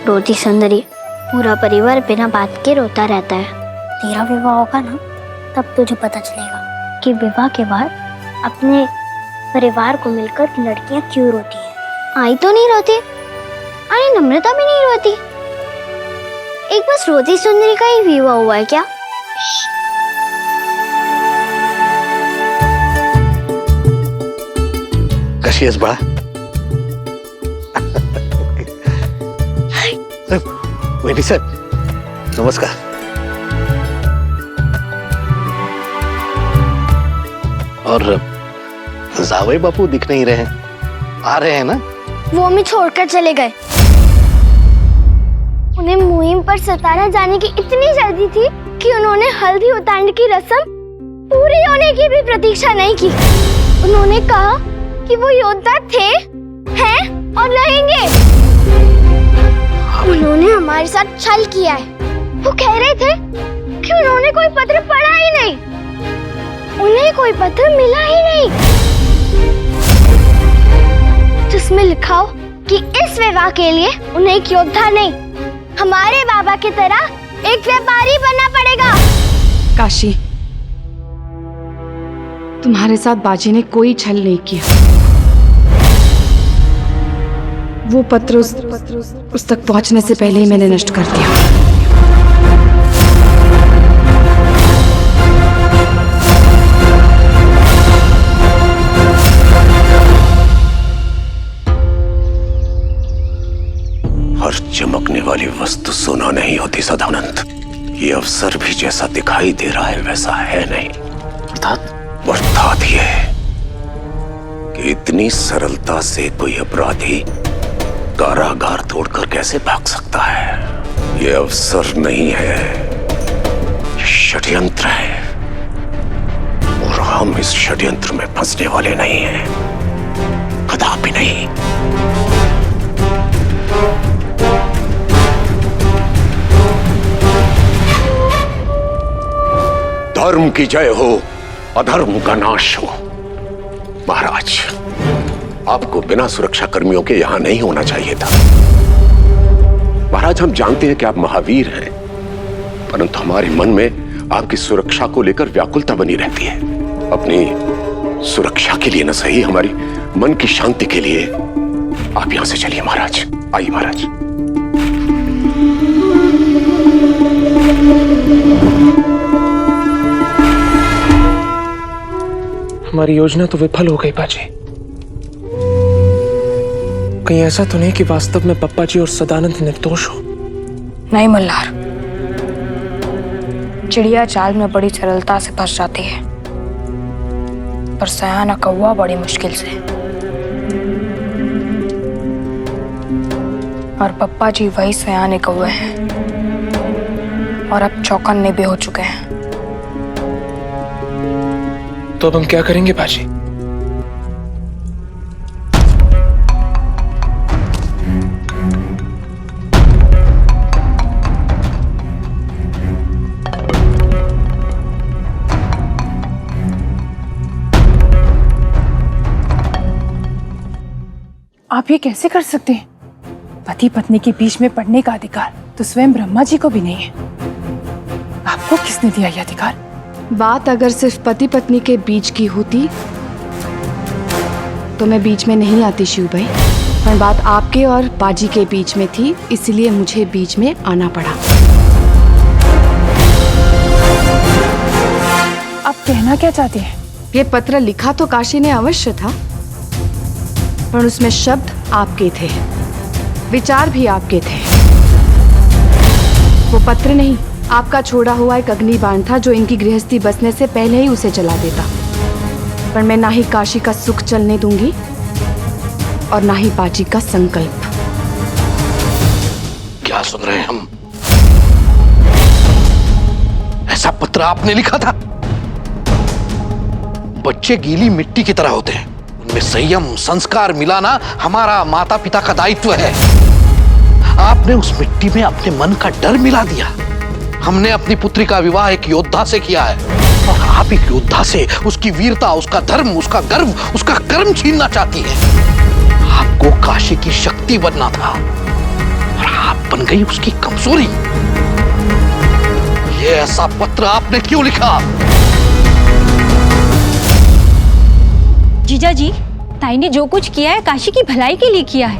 रोती सुंदरी, पूरा परिवार बिना बात के रोता रहता है। तेरा विवाह होगा ना, तब तुझे पता चलेगा कि विवाह के बाद अपने परिवार को मिलकर लड़कियां क्यों रोती हैं। आई तो नहीं रोती, अरे नम्रता भी नहीं रोती। एक बस रोती सुंदरी का ही विवाह हुआ है क्या? कशी आहेस बाळा? वहिनी साहेब नमस्कार। और जावई बापू दिख नहीं रहे हैं, आ रहे हैं ना? वो हमें छोड़कर चले गए। उन्हें मुहिम पर सतारा जाने की इतनी जल्दी थी कि उन्होंने हल्दी उतारने की रस्म पूरी होने की भी प्रतीक्षा नहीं की। उन्होंने कहा कि वो योद्धा थे, हैं और रहेंगे। उन्होंने हमारे साथ छल किया है। वो कह रहे थे कि उन्होंने कोई पत्र पढ़ा ही नहीं, उन्हें कोई पत्र मिला ही नहीं जिसमें लिखा हो कि इस विवाह के लिए उन्हें एक योद्धा नहीं, हमारे बाबा की तरह एक व्यापारी बनना पड़ेगा। काशी, तुम्हारे साथ बाजी ने कोई छल नहीं किया। वो पत्र उस तक पहुंचने से पहले ही मैंने नष्ट कर दिया। हर चमकने वाली वस्तु सोना नहीं होती सदानंद। ये अवसर भी जैसा दिखाई दे रहा है वैसा है नहीं। अर्थात ये कि इतनी सरलता से कोई अपराधी कारागार तोड़कर कैसे भाग सकता है। ये अवसर नहीं है, ये षड्यंत्र है और हम इस षड्यंत्र में फंसने वाले नहीं हैं, कदापि नहीं। धर्म की जय हो, अधर्म का नाश हो। महाराज, आपको बिना सुरक्षा कर्मियों के यहां नहीं होना चाहिए था। महाराज, हम जानते हैं कि आप महावीर हैं, परंतु हमारे मन में आपकी सुरक्षा को लेकर व्याकुलता बनी रहती है। अपनी सुरक्षा के लिए न सही, हमारी मन की शांति के लिए आप यहां से चलिए। महाराज आइए। महाराज, हमारी योजना तो विफल हो गई बाजी। कहीं ऐसा तो नहीं कि वास्तव में पप्पा जी और सदानंद निर्दोष हो? नहीं मल्हार, चिड़िया जाल में बड़ी सरलता से फंस जाती है, पर सयाना कौवा बड़ी मुश्किल से। और पप्पा जी वही सयाने कौवे हैं और अब चौकन्ने भी हो चुके हैं। तो अब हम क्या करेंगे बाजी? आप ये कैसे कर सकते हैं? पति पत्नी के बीच में पड़ने का अधिकार तो स्वयं ब्रह्मा जी को भी नहीं है। आपको किसने दिया ये अधिकार? बात अगर सिर्फ पति पत्नी के बीच की होती तो मैं बीच में नहीं आती शिव भाई, पर बात आपके और बाजी के बीच में थी, इसलिए मुझे बीच में आना पड़ा। आप कहना क्या चाहते हैं? ये पत्र लिखा तो काशी ने अवश्य था, पर उसमें शब्द आपके थे, विचार भी आपके थे। वो पत्र नहीं, आपका छोड़ा हुआ एक अग्निबाण था जो इनकी गृहस्थी बसने से पहले ही उसे जला देता। पर मैं ना ही काशी का सुख चलने दूंगी और ना ही बाजी का संकल्प। क्या सुन रहे हैं हम? ऐसा पत्र आपने लिखा था? बच्चे गीली मिट्टी की तरह होते हैं, उनमें संयम संस्कार मिलाना हमारा माता पिता का दायित्व है। आपने उस मिट्टी में अपने मन का डर मिला दिया। हमने अपनी पुत्री का विवाह एक योद्धा से किया है और आप एक योद्धा से उसकी वीरता, उसका धर्म, उसका गर्व, उसका कर्म छीनना चाहती है। आपको काशी की शक्ति बनना था और आप बन गई उसकी कमजोरी। ये ऐसा पत्र आपने क्यों लिखा? जीजा जी, ताई ने जो कुछ किया है काशी की भलाई के लिए किया है,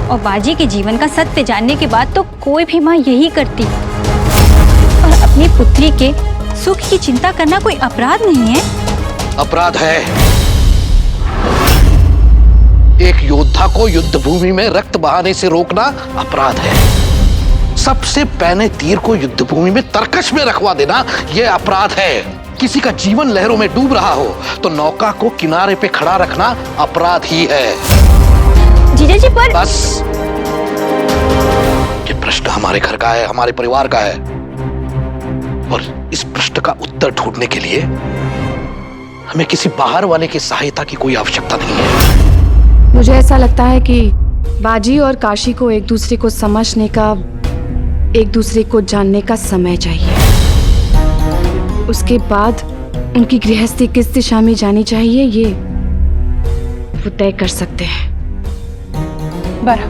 और बाजी के जीवन का सत्य जानने के बाद तो कोई भी माँ यही करती। और अपनी पुत्री के सुख की चिंता करना कोई अपराध नहीं है। अपराध है। एक योद्धा को युद्ध भूमि में रक्त बहाने से रोकना अपराध है। सबसे पहले तीर को युद्ध भूमि में तरकश में रखवा देना यह अपराध है। किसी का जीवन लहरों में डूब रहा हो तो नौका को किनारे पे खड़ा रखना अपराध ही है। जीजा जी पर बस, ये प्रश्न हमारे घर का है, हमारे परिवार का है, और इस प्रश्न का उत्तर ढूंढने के लिए हमें किसी बाहर वाले की सहायता की कोई आवश्यकता नहीं है। मुझे ऐसा लगता है कि बाजी और काशी को एक दूसरे को समझने का, एक दूसरे को जानने का समय चाहिए। उसके बाद उनकी गृहस्थी किस दिशा में जानी चाहिए ये वो तय कर सकते हैं। बरा,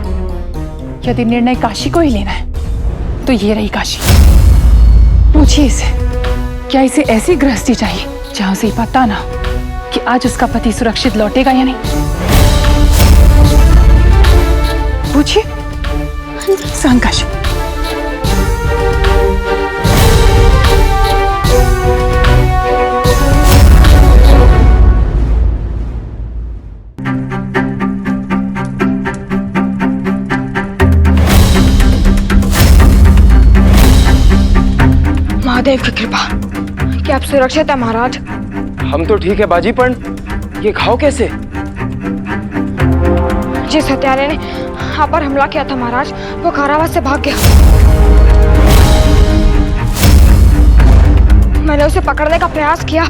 यदि निर्णय काशी को ही लेना है तो ये रही काशी। पूछिए इसे, क्या इसे ऐसी गृहस्थी चाहिए जहां से पता ना कि आज उसका पति सुरक्षित लौटेगा या नहीं? पूछिए काशी। महादेव की कृपा कि आप सुरक्षित है महाराज। हम तो ठीक है बाजी, पर ये घाव कैसे? जिस हत्यारे ने आप पर हमला किया था महाराज, वो कारावास से भाग गया। मैंने उसे पकड़ने का प्रयास किया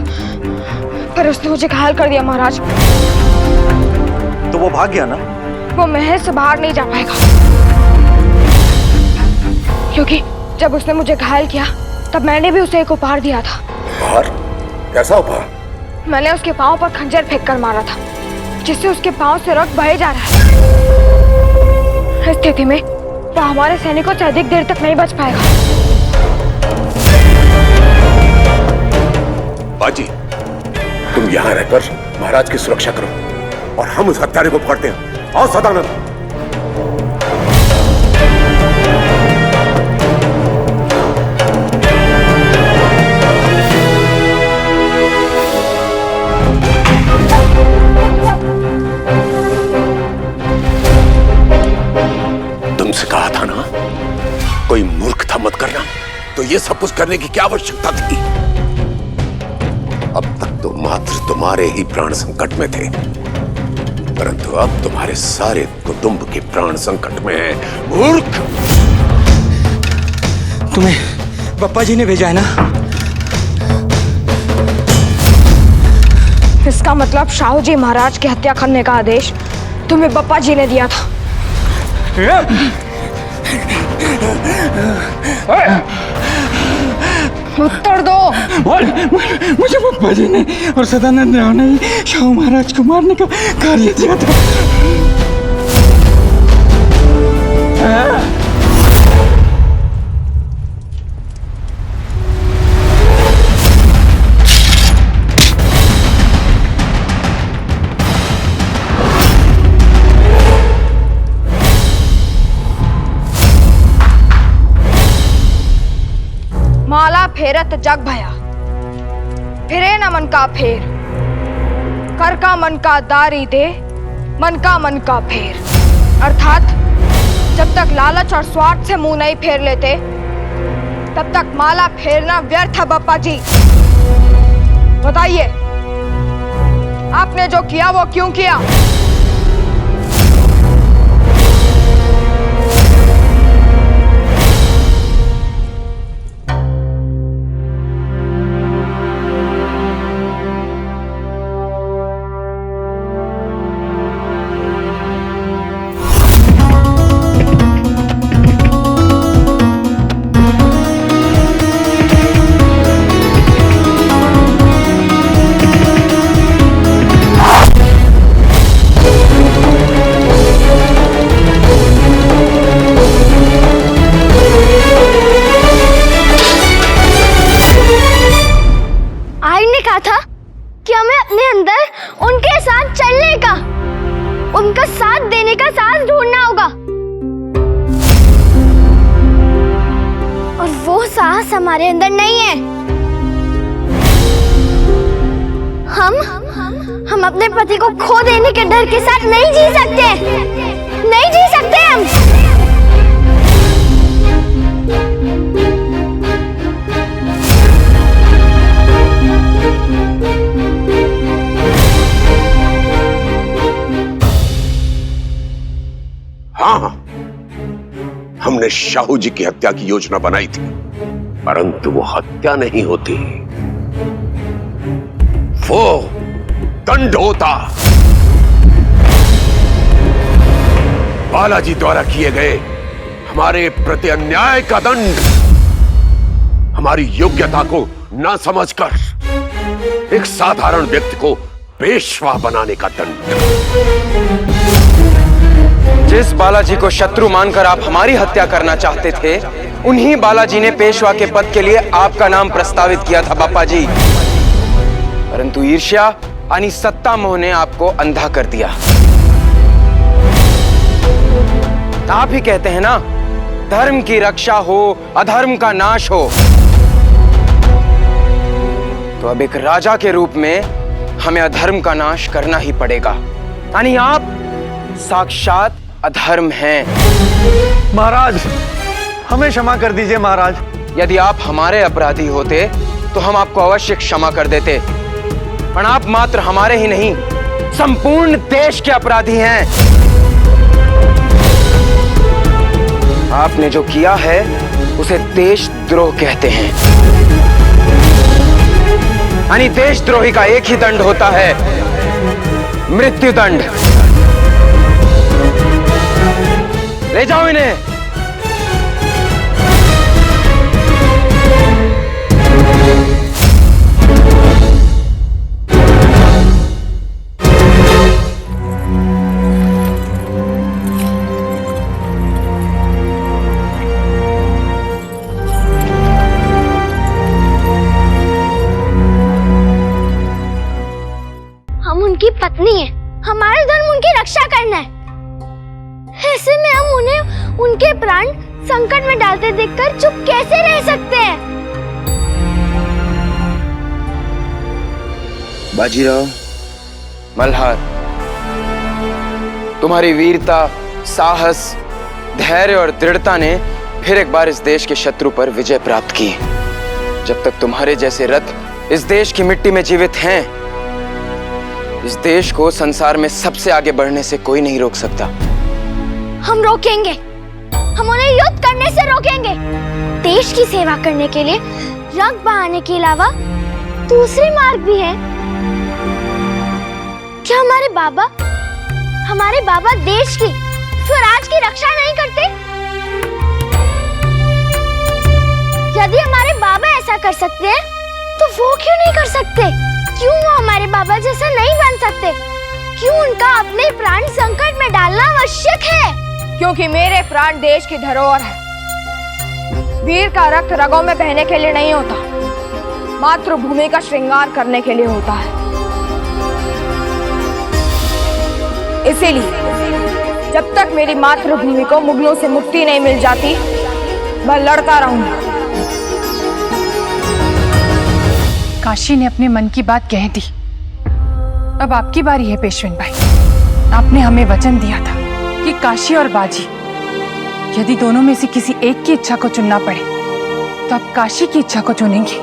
पर उसने मुझे घायल कर दिया महाराज। तो वो भाग गया ना? वो महल से बाहर नहीं जा पाएगा, क्योंकि जब उसने मुझे घायल किया तब मैंने भी उसे एक उपहार दिया था। उपहार? कैसा उपहार? मैंने उसके पांव पर खंजर फेंक कर मारा था, जिससे उसके पांव से रक्त बहे जा रहा है। इस स्थिति में वो हमारे सैनिकों से अधिक देर तक नहीं बच पाएगा। बाजी, तुम यहाँ रहकर महाराज की सुरक्षा करो और हम उस हत्यारे को पकड़ते हैं। आओ सदानंद। तुमसे कहा था ना, कोई मूर्खता मत करना। तो ये सब कुछ करने की क्या आवश्यकता थी? अब तक तो मात्र तुम्हारे ही प्राण संकट में थे, परंतु अब तुम्हारे सारे कुटुंब के प्राण संकट में है। मूर्ख! तुम्हें पप्पा जी ने भेजा है ना? इसका मतलब शाहू जी महाराज की हत्या करने का आदेश तुम्हें बप्पा जी ने दिया था। उत्तर दो। मुझे पप्पा जी ने और सदानंद राव ने शाहू महाराज को मारने का कार्य दिया था। माला फेरत जग भया, फिरे न मन का फेर, कर का मन का दारी दे, मन का फेर। अर्थात जब तक लालच और स्वार्थ से मुंह नहीं फेर लेते तब तक माला फेरना व्यर्थ है। बप्पा जी बताइए, आपने जो किया वो क्यों किया? वो साहस हमारे अंदर नहीं है। हम अपने पति को खो देने के डर के साथ नहीं जी सकते, नहीं जी सकते हम। हाँ, हमने शाहू जी की हत्या की योजना बनाई थी, परंतु वो हत्या नहीं होती, वो दंड होता। बालाजी द्वारा किए गए हमारे प्रति अन्याय का दंड, हमारी योग्यता को न समझकर एक साधारण व्यक्ति को पेशवा बनाने का दंड। जिस बालाजी को शत्रु मानकर आप हमारी हत्या करना चाहते थे, उन्हीं बालाजी ने पेशवा के पद के लिए आपका नाम प्रस्तावित किया था बापा जी। परंतु ईर्ष्या यानी सत्ता मोह ने आपको अंधा कर दिया। आप ही कहते हैं ना, धर्म की रक्षा हो अधर्म का नाश हो। तो अब एक राजा के रूप में हमें अधर्म का नाश करना ही पड़ेगा। यानी आप साक्षात अधर्म हैं। महाराज, हमें क्षमा कर दीजिए महाराज। यदि आप हमारे अपराधी होते तो हम आपको अवश्य क्षमा कर देते, पर आप मात्र हमारे ही नहीं, संपूर्ण देश के अपराधी हैं। आपने जो किया है उसे देशद्रोह कहते हैं। यानी देशद्रोही का एक ही दंड होता है, मृत्यु दंड। ले जाओ इन्हें। हम उनकी पत्नी हैं, हमारा धर्म उनकी रक्षा करना है। ऐसे में हम उन्हें उनके प्राण संकट में डालते देखकर चुप कैसे रह सकते हैं? बाजीराव, मल्हार, तुम्हारी वीरता, साहस, धैर्य और दृढ़ता ने फिर एक बार इस देश के शत्रु पर विजय प्राप्त की। जब तक तुम्हारे जैसे रथ इस देश की मिट्टी में जीवित हैं, इस देश को संसार में सबसे आगे बढ़ने से कोई नहीं रोक सकता। हम रोकेंगे, हम उन्हें युद्ध करने से रोकेंगे। देश की सेवा करने के लिए रक्त बहाने के अलावा दूसरे मार्ग भी हैं। क्या हमारे बाबा देश की, स्वराज की रक्षा नहीं करते? यदि हमारे बाबा ऐसा कर सकते हैं, तो वो क्यों नहीं कर सकते? क्यों वो हमारे बाबा जैसा नहीं बन सकते? क्यों उनका अपने प्राण संकट में डालना आवश्यक है? क्योंकि मेरे प्राण देश की धरोहर है। वीर का रक्त रगों में बहने के लिए नहीं होता, मातृभूमि का श्रृंगार करने के लिए होता है। इसीलिए जब तक मेरी मातृभूमि को मुगलों से मुक्ति नहीं मिल जाती, मैं लड़ता रहूंगा। काशी ने अपने मन की बात कह दी। अब आपकी बारी है पेशवेन भाई। आपने हमें वचन दिया था कि काशी और बाजी, यदि दोनों में से किसी एक की इच्छा को चुनना पड़े तो आप काशी की इच्छा को चुनेंगे।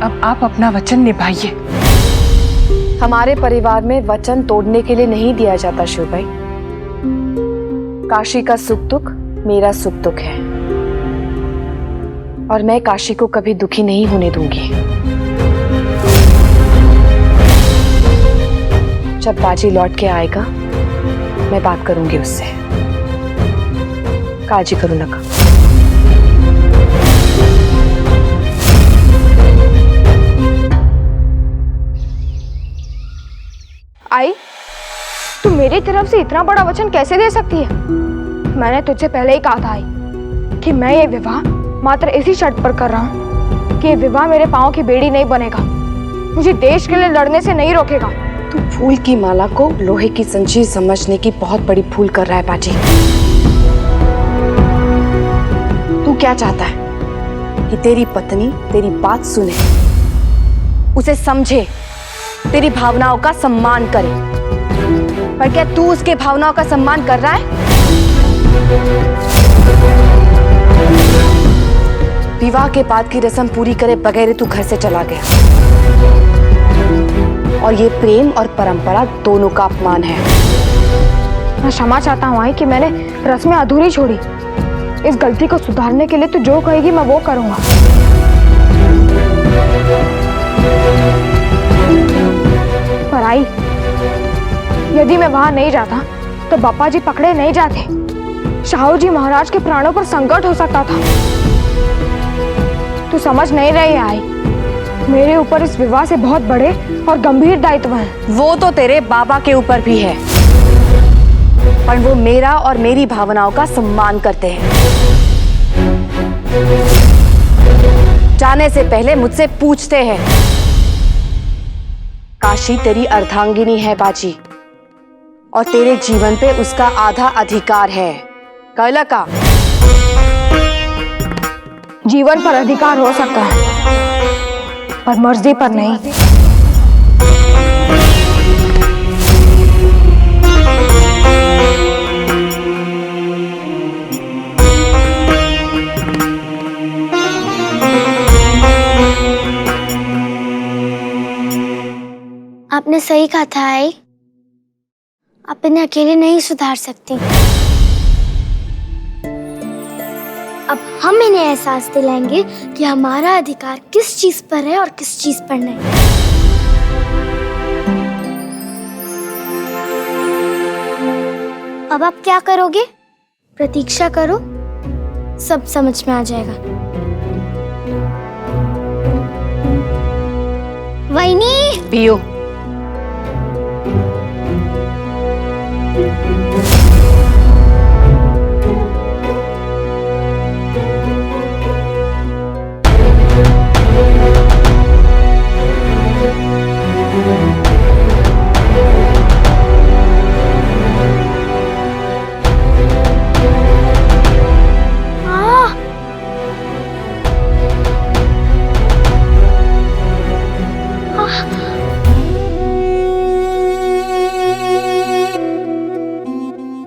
अब आप अपना वचन निभाइए। हमारे परिवार में वचन तोड़ने के लिए नहीं दिया जाता शिव भाई। काशी का सुख दुख मेरा सुख दुख है, और मैं काशी को कभी दुखी नहीं होने दूंगी। जब बाजी लौट के आएगा, मैं बात करूंगी उससे। काळजी करू नका। आई, तू मेरी तरफ से इतना बड़ा वचन कैसे दे सकती है? मैंने तुझसे पहले ही कहा था आई कि मैं ये विवाह मात्र इसी शर्त पर कर रहा हूँ कि ये विवाह मेरे पांव की बेड़ी नहीं बनेगा, मुझे देश के लिए लड़ने से नहीं रोकेगा। तू फूल की माला को लोहे की जंजीर समझने की बहुत बड़ी भूल कर रहा है बाजी। क्या चाहता है कि तेरी पत्नी तेरी बात सुने, उसे समझे, तेरी भावनाओं का सम्मान करे। पर क्या तू उसके भावनाओं का सम्मान कर रहा है? विवाह के बाद की रस्म पूरी करे बगैर तू घर से चला गया, और ये प्रेम और परंपरा दोनों का अपमान है। मैं क्षमा चाहता हूँ आई कि मैंने रस्में अधूरी छोड़ी। इस गलती को सुधारने के लिए तू जो कहेगी मैं वो करूँगा। पर आई, यदि मैं वहां नहीं जाता तो बापा जी पकड़े नहीं जाते। शाहू जी महाराज के प्राणों पर संकट हो सकता था। तू समझ नहीं रही है आई, मेरे ऊपर इस विवाह से बहुत बड़े और गंभीर दायित्व हैं। वो तो तेरे बाबा के ऊपर भी है, पर वो मेरा और मेरी भावनाओं का सम्मान करते हैं। जाने से पहले मुझसे पूछते हैं। काशी तेरी अर्धांगिनी है बाजी, और तेरे जीवन पे उसका आधा अधिकार है। कहला का जीवन पर अधिकार हो सकता है, पर मर्जी पर नहीं। आपने सही कहा था आई, आप इन्हें अकेले नहीं सुधार सकती। अब हम इन्हें एहसास दिलाएंगे कि हमारा अधिकार किस चीज पर है और किस चीज पर नहीं। अब आप क्या करोगे? प्रतीक्षा करो, सब समझ में आ जाएगा। वैनी पियो।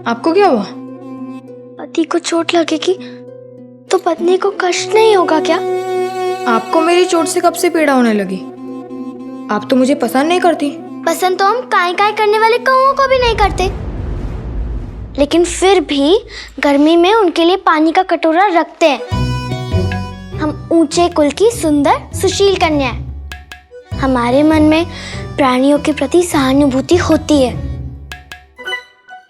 आपको क्या हुआ? पति को चोट लगेगी तो पत्नी को कष्ट नहीं होगा क्या? आपको मेरी चोट से कब से पीड़ा होने लगी? आप तो मुझे पसंद नहीं करती। पसंद तो हम काय काय करने वाले कौओं को भी नहीं करते, लेकिन फिर भी गर्मी में उनके लिए पानी का कटोरा रखते हैं। हम ऊंचे कुल की सुंदर सुशील कन्या हैं। हमारे मन में प्राणियों के प्रति सहानुभूति होती है।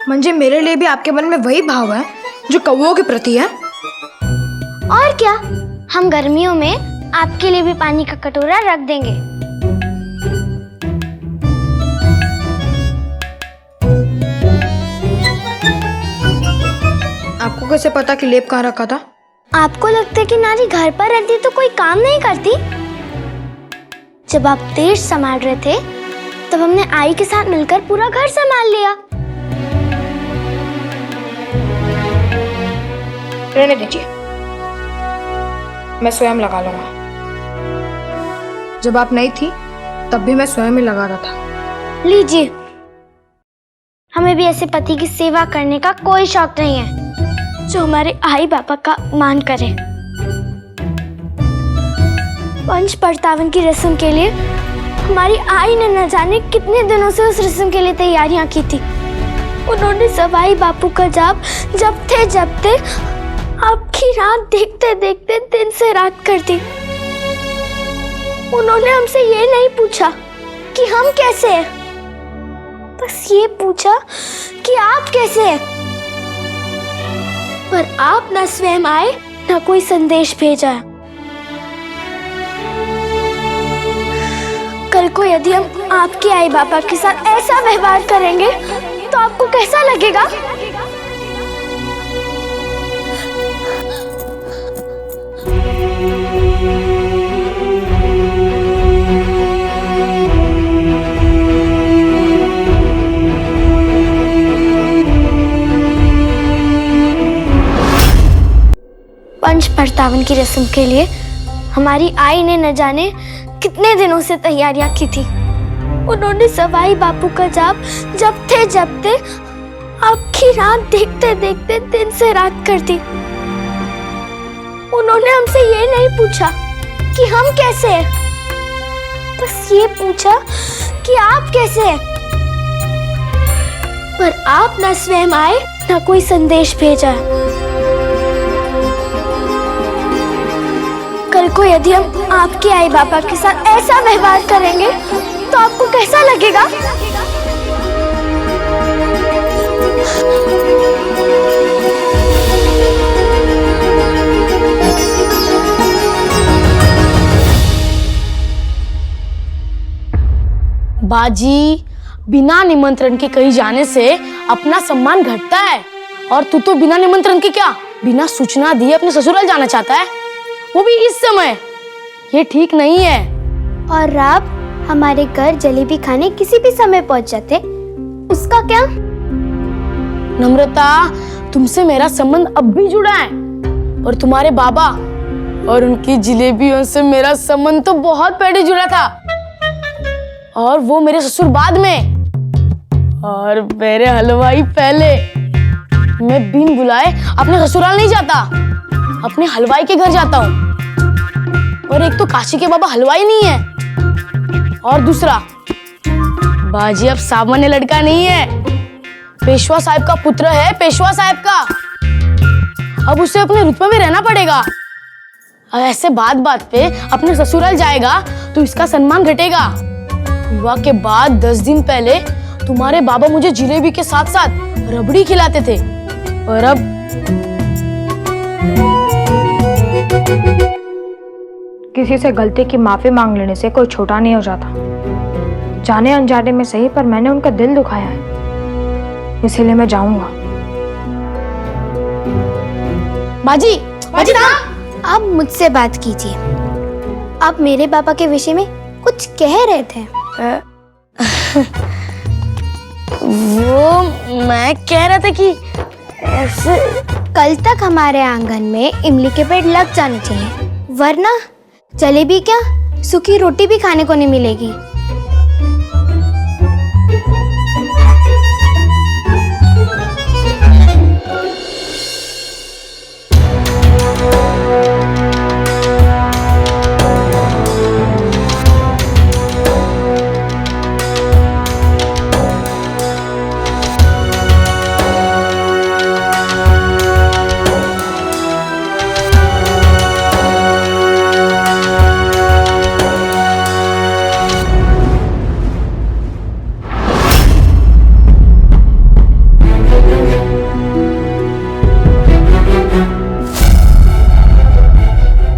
मंजे, मेरे लिए भी आपके मन में वही भाव है जो कौओं के प्रति है। और क्या, हम गर्मियों में आपके लिए भी पानी का कटोरा रख देंगे। आपको कैसे पता कि लेप कहाँ रखा था? आपको लगता है कि नारी घर पर रहती तो कोई काम नहीं करती? जब आप देश संभाल रहे थे तब हमने आई के साथ मिलकर पूरा घर संभाल लिया। रहने दीजिए, मैं स्वयं लगा लूंगा। जब आप नहीं थी तब भी मैं स्वयं ही लगा रहा था। लीजिए, हमें भी ऐसे पति की सेवा करने का कोई शौक नहीं है जो हमारे आई बाबा का मान करे। पंच परतावन की रस्म के लिए हमारी आई ने न जाने कितने दिनों से उस रस्म के लिए तैयारियां की थी। उन्होंने सवाई बापू का जाप जपते आपकी रात देखते देखते दिन से रात कर दी। उन्होंने हमसे ये नहीं पूछा कि हम कैसे हैं, बस ये पूछा कि आप कैसे हैं। पर आप न स्वयं आए न कोई संदेश भेजा। कल को यदि हम आपके आई बाबा के साथ ऐसा व्यवहार करेंगे तो आपको कैसा लगेगा? पंच परतावन की रस्म के लिए हमारी आई ने न जाने कितने दिनों से तैयारियां की थी। उन्होंने सवाई बापू का जाप जपते आखिरी रात देखते देखते दिन से रात कर दी। उन्होंने हमसे ये नहीं पूछा कि हम कैसे हैं, बस ये पूछा कि आप कैसे हैं। पर आप न स्वयं आए न कोई संदेश भेजा। कल को यदि हम आपके आई बाबा के साथ ऐसा व्यवहार करेंगे तो आपको कैसा लगेगा? बाजी, बिना निमंत्रण के कहीं जाने से अपना सम्मान घटता है। और तू तो बिना निमंत्रण के क्या, बिना सूचना दिए अपने ससुराल जाना चाहता है, वो भी इस समय। ये ठीक नहीं है। और आप हमारे घर जलेबी खाने किसी भी समय पहुंच जाते, उसका क्या? नम्रता, तुमसे मेरा संबंध अब भी जुड़ा है और तुम्हारे बाबा और उनकी जलेबियों से मेरा संबंध तो बहुत पहले जुड़ा था। और वो मेरे ससुर बाद में और मेरे हलवाई पहले। मैं बिन बुलाए अपने ससुराल नहीं जाता, अपने हलवाई के घर जाता हूँ। और एक तो काशी के बाबा हलवाई नहीं है, और दूसरा बाजी अब सामान्य लड़का नहीं है, पेशवा साहब का पुत्र है, पेशवा साहब का। अब उसे अपने रुतबे में रहना पड़ेगा। अब ऐसे बात पे अपने ससुराल जाएगा तो इसका सम्मान घटेगा। विवाह के बाद 10 दिन पहले तुम्हारे बाबा मुझे जिलेबी के साथ साथ रबड़ी खिलाते थे, और अब किसी से गलती की माफी मांग लेने से कोई छोटा नहीं हो जाता। जाने अनजाने में सही, पर मैंने उनका दिल दुखाया है, इसीलिए मैं जाऊंगा। बाजी, बाजी ना। आप मुझसे बात कीजिए। आप मेरे पापा के विषय में कुछ कह रहे थे। वो मैं कह रहा था कि ऐसे कल तक हमारे आंगन में इमली के पेड़ लग जाने चाहिए, वरना जलेबी क्या सूखी रोटी भी खाने को नहीं मिलेगी।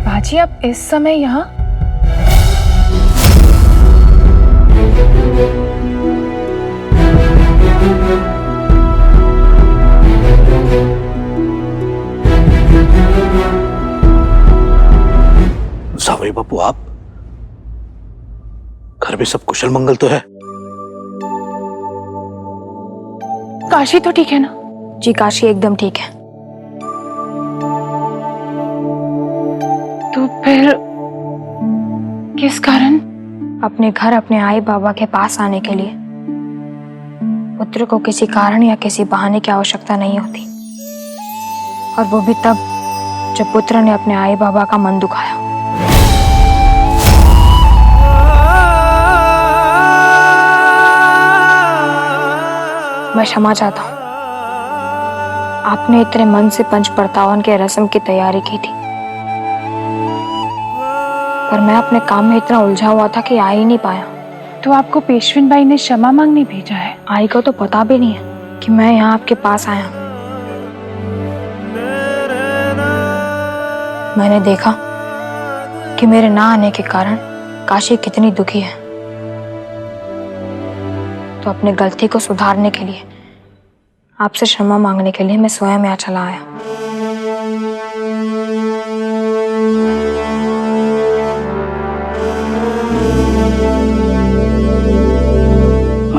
बाजी, आप इस समय यहाँ? सावई बापू, आप घर में सब कुशल मंगल तो है? काशी तो ठीक है ना? जी, काशी एकदम ठीक है। तो फिर किस कारण? अपने घर अपने आई बाबा के पास आने के लिए पुत्र को किसी कारण या किसी बहाने की आवश्यकता नहीं होती, और वो भी तब जब पुत्र ने अपने आई बाबा का मन दुखाया। मैं क्षमा चाहता हूँ। आपने इतने मन से पंच परतावन के रस्म की तैयारी की थी, पर मैं अपने काम में इतना उलझा हुआ था कि आ ही नहीं पाया। तो आपको पेशविन बाई ने क्षमा मांगने भेजा है? आई को तो पता भी नहीं है कि मैं यहाँ आपके पास आया। मैंने देखा कि मेरे ना आने के कारण काशी कितनी दुखी है, तो अपनी गलती को सुधारने के लिए, आपसे क्षमा मांगने के लिए मैं स्वयं यहाँ चला आया।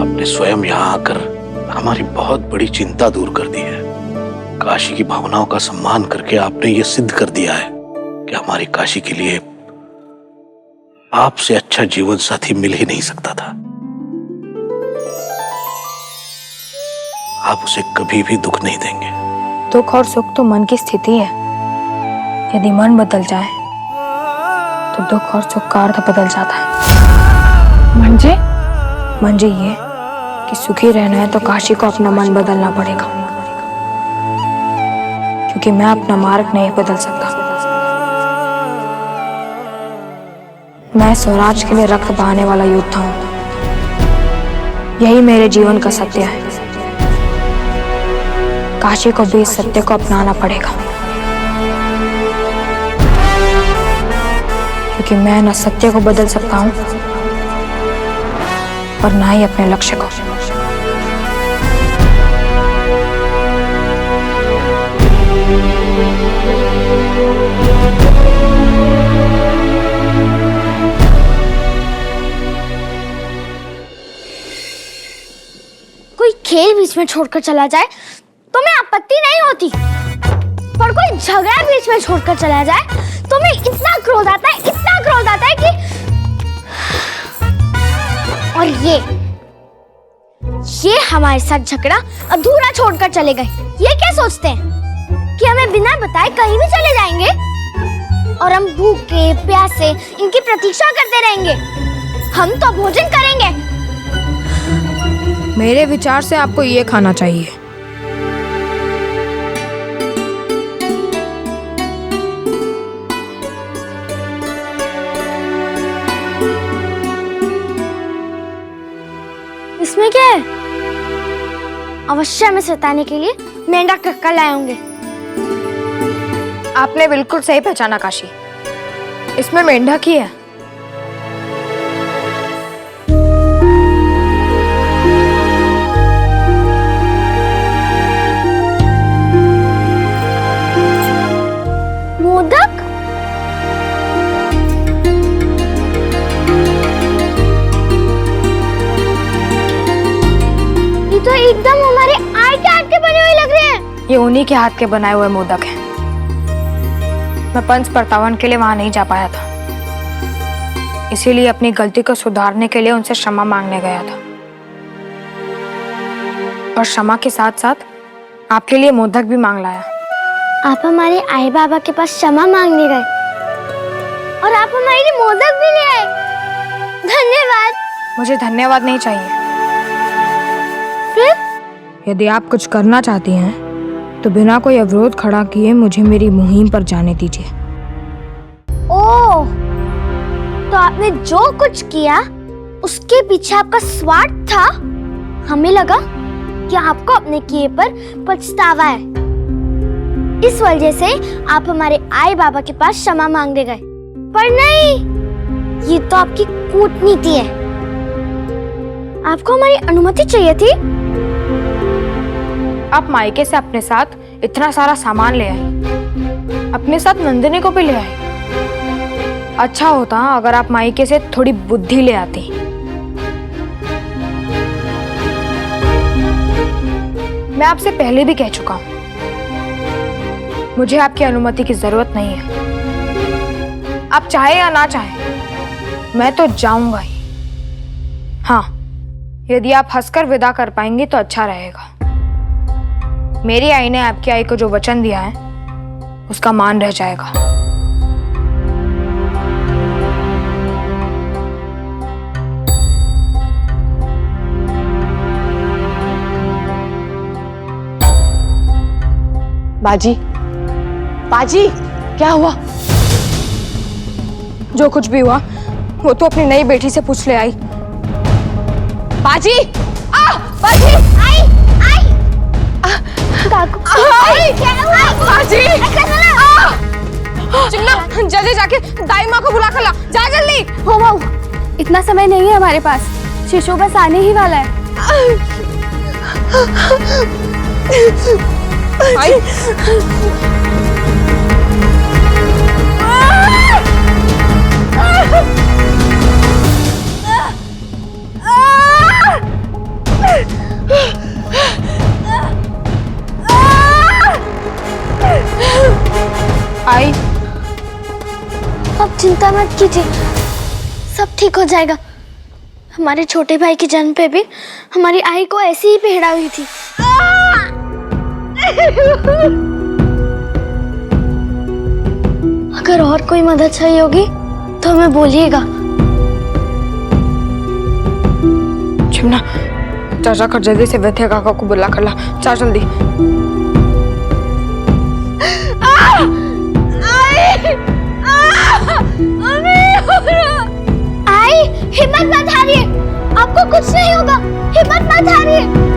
आपने स्वयं यहाँ आकर हमारी बहुत बड़ी चिंता दूर कर दी है। काश काशी की भावनाओं का सम्मान करके आपने ये सिद्ध कर दिया है कि हमारी काशी के लिए आपसे अच्छा जीवन साथी मिल ही नहीं सकता था। आप उसे कभी भी दुख नहीं देंगे। दुख और सुख तो मन की स्थिति है। यदि मन बदल जाए तो दुख और सुख का अर्थ बदल जाता है। मंजे ये कि सुखी रहना है तो काशी को अपना मन बदलना पड़ेगा, क्योंकि मैं अपना मार्ग नहीं बदल सकता। मैं स्वराज के लिए रक्त बहाने वाला योद्धा हूं। यही मेरे जीवन का सत्य है। काशी को भी इस सत्य को अपनाना पड़ेगा, क्योंकि मैं न सत्य को बदल सकता हूं और ना ही अपने लक्ष्य को। कोई खेल बीच में छोड़कर चला जाए तो मैं आपत्ति नहीं होती, पर कोई झगड़ा बीच में छोड़कर चला जाए तो मैं इतना क्रोध आता है कि और ये हमारे साथ झगड़ा अधूरा छोड़कर चले गए। ये क्या सोचते हैं कि हमें बिना बताए कहीं भी चले जाएंगे और हम भूखे प्यासे इनकी प्रतीक्षा करते रहेंगे? हम तो भोजन करेंगे। मेरे विचार से आपको ये खाना चाहिए। इसमें क्या है? अवश्य हमें सताने के लिए मेंढक कक्का लाए होंगे। आपने बिल्कुल सही पहचाना काशी, इसमें मेंढक ही है। मोदक? ये तो एकदम हमारे आय के हाथ के बने हुए लग रहे हैं। ये उन्हीं के हाथ के बनाए हुए मोदक हैं। मैं पंच परतावन के लिए वहां नहीं जा पाया था, इसीलिए अपनी गलती को सुधारने के लिए उनसे क्षमा मांगने गया था, और क्षमा के साथ साथ आपके लिए मोदक भी मांग लाया। आप हमारे आई बाबा के पास क्षमा मांगने गए और आप हमारे लिए मोदक भी ले आए। धन्यवाद। मुझे धन्यवाद नहीं चाहिए। फिर यदि आप कुछ करना चाहती हैं तो बिना कोई अवरोध खड़ा किए मुझे मेरी मुहिम पर जाने दीजिए। ओह, तो आपने जो कुछ किया उसके पीछे आपका स्वार्थ था। हमें लगा कि आपको अपने किए पर पछतावा है, इस वजह से आप हमारे आई बाबा के पास क्षमा मांगने गए। पर नहीं, ये तो आपकी कूटनीति है। आपको हमारी अनुमति चाहिए थी। आप मायके से अपने साथ इतना सारा सामान ले आई, अपने साथ नंदिनी को भी ले आई। अच्छा होता अगर आप मायके से थोड़ी बुद्धि ले आती। मैं आपसे पहले भी कह चुका हूं, मुझे आपकी अनुमति की जरूरत नहीं है। आप चाहे या ना चाहे मैं तो जाऊंगा ही। हाँ, यदि आप हंसकर विदा कर पाएंगे तो अच्छा रहेगा। मेरी आई ने आपकी आई को जो वचन दिया है उसका मान रह जाएगा। बाजी, बाजी, क्या हुआ? जो कुछ भी हुआ वो तो अपनी नई बेटी से पूछ ले आई। बाजी, बाजी, आई काकू, क्या हुआ? बाजी, चिल्ला, जल्दी जाके दाई माँ को बुला कर ला, जा जल्दी। हो वाओ, इतना समय नहीं है हमारे पास, शिशु बस आने ही वाला है। आई। आप चिंता मत कीजिए, सब ठीक हो जाएगा। हमारे छोटे भाई के जन्म पे भी हमारी आई को ऐसी ही पीड़ा हुई थी। अगर और कोई मदद चाहिए होगी तो हमें बोलिएगा। चिमना, चाचा कर जल्दी से वैद्य काका को बुला कर ला, चाचा जल्दी। आई, हिम्मत मत हारिए, आपको कुछ नहीं होगा, हिम्मत मत हारिए।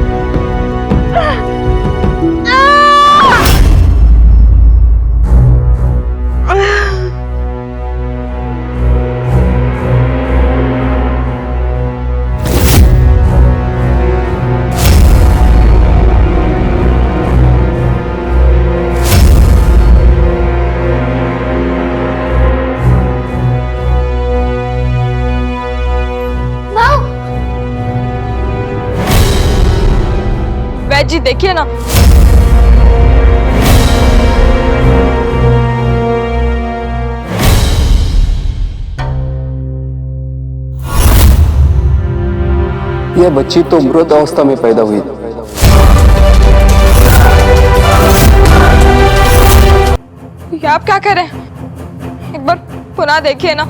वैद्य जी देखिए ना, यह बच्ची तो मृत अवस्था में पैदा हुई। ये आप क्या कह रहे हैं? एक बार पुनः देखिए ना।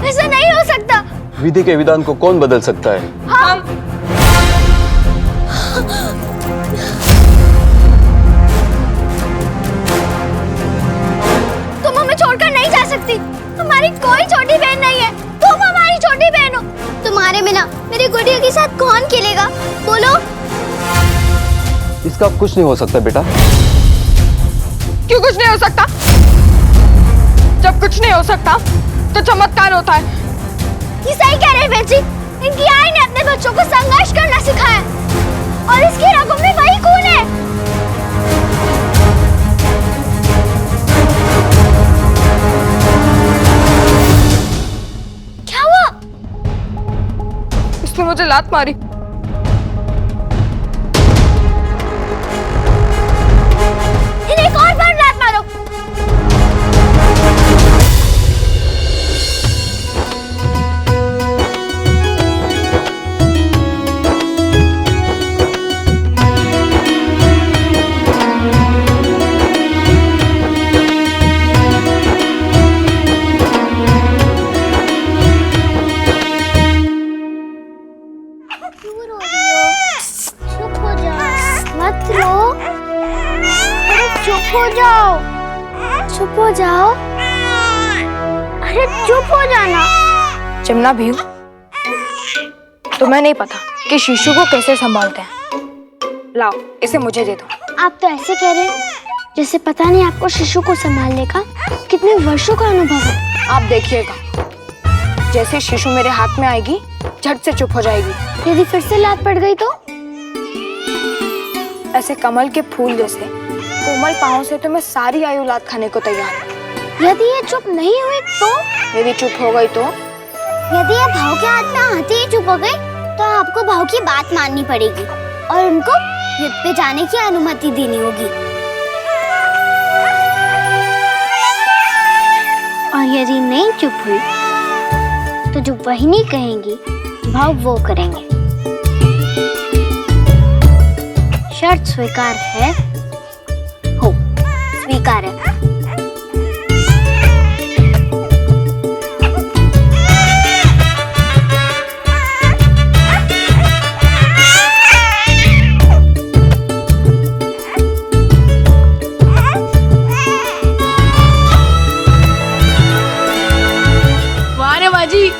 ऐसा नहीं हो सकता। विधि के विधान को कौन बदल सकता है? हम। तुम हमें छोड़कर नहीं जा सकती, हमारी कोई छोटी बहन नहीं है, तुम हमारी छोटी बहन हो। तुम्हारे बिना मेरी गुड़िया के साथ कौन खेलेगा, बोलो। इसका कुछ नहीं हो सकता बेटा। क्यों कुछ नहीं हो सकता? जब कुछ नहीं हो सकता तो चमत्कार होता है। ये सही कह रहे हैं बेटी, इनकी आई ने अपने बच्चों को संघर्ष करना सिखाया और इसकी रगों में वही खून है। क्या हुआ? इसने मुझे लात मारी। इन्हें एक और बार लात मारो। चुप हो जाओ। अरे चुप हो जाना। चिमना भी तुम्हें नहीं पता कि शिशु को कैसे संभालते हैं। लाओ, इसे मुझे दे दो। आप तो ऐसे कह रहे हैं जैसे पता नहीं आपको शिशु को संभालने का कितने वर्षों का अनुभव है। आप देखिएगा, जैसे शिशु मेरे हाथ में आएगी झट से चुप हो जाएगी। यदि फिर से लात पड़ गई तो? ऐसे कमल के फूल जैसे कोमल पाँव से तो मैं सारी आयु लात खाने को तैयार हूँ। यदि ये चुप नहीं हुई तो? यदि चुप हो गई तो? यदि ये भाव के हाथ में आते ही चुप हो गई तो आपको भाव की बात माननी पड़ेगी और उनको युद्ध पे जाने की अनुमति देनी होगी। और यदि नहीं चुप हुई तो जो वहिनी कहेंगी भाव वो करेंगे। शर्त स्वीकार है? हो, स्वीकार है। वाह रे बाजी।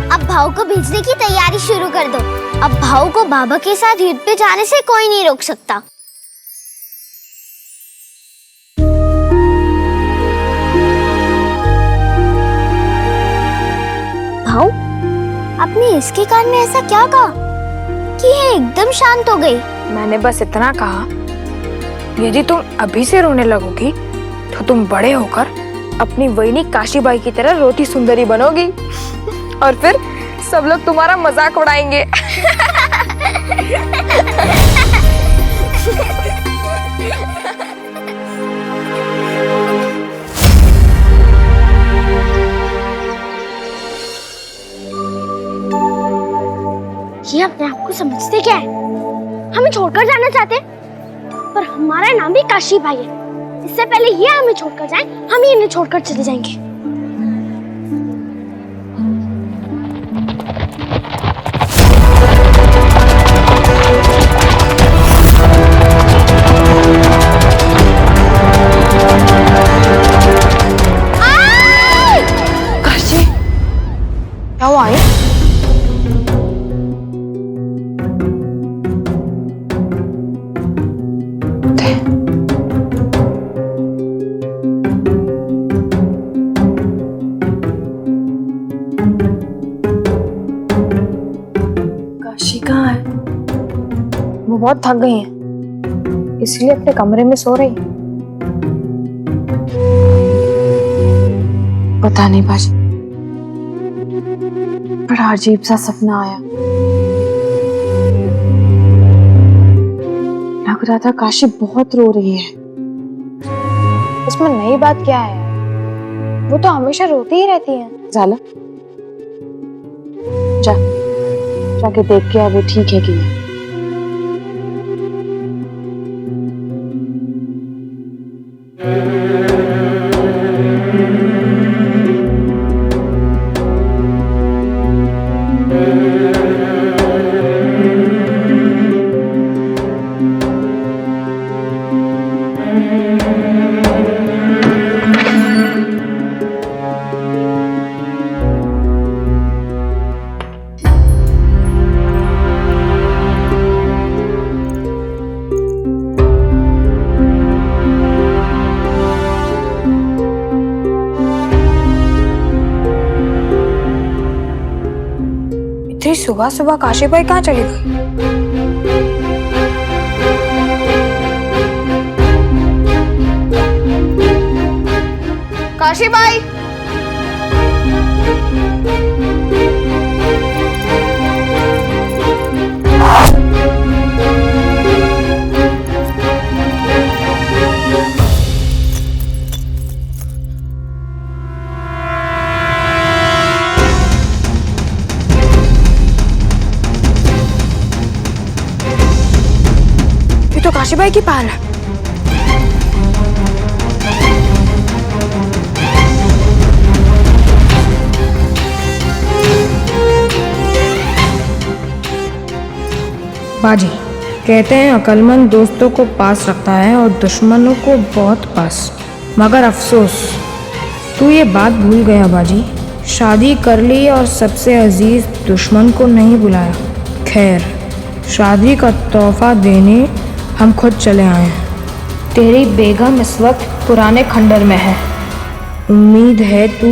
अब भाव को भेजने की तैयारी शुरू कर दो। अब भाव को बाबा के साथ युद्ध पे जाने से कोई नहीं रोक सकता। भाव, आपने इसके कान में ऐसा क्या कहा कि ये एकदम शांत हो गई? मैंने बस इतना कहा, यदि तुम अभी से रोने लगोगी तो तुम बड़े होकर अपनी वहीनी काशीबाई की तरह रोटी सुंदरी बनोगी और फिर सब लोग तुम्हारा मजाक उड़ाएंगे। ये अपने आप को समझते क्या है? हमें छोड़कर जाना चाहते हैं, पर हमारा नाम भी काशी भाई है। इससे पहले ये हमें छोड़कर जाएं, हम ही इन्हें छोड़कर चले जाएंगे। काशी, क्या हुआ है? काशी कहाँ है? वो बहुत थक गई हैं, इसलिए अपने कमरे में सो रही। पता नहीं बाजी, बड़ा अजीब सा सपना आया। लग रहा था काशी बहुत रो रही है। इसमें नई बात क्या है? वो तो हमेशा रोती ही रहती है। जाला, जाके देख के आ वो ठीक है कि नहीं। सुबह सुबह काशीबाई कहाँ चली गई? काशीबाई, तो काशीबाई की पहल है। बाजी कहते हैं अक्लमंद दोस्तों को पास रखता है और दुश्मनों को बहुत पास। मगर अफसोस तू ये बात भूल गया बाजी। शादी कर ली और सबसे अजीज दुश्मन को नहीं बुलाया। खैर, शादी का तोहफा देने हम खुद चले आए हैं। तेरी बेगम इस वक्त पुराने खंडर में है। उम्मीद है तू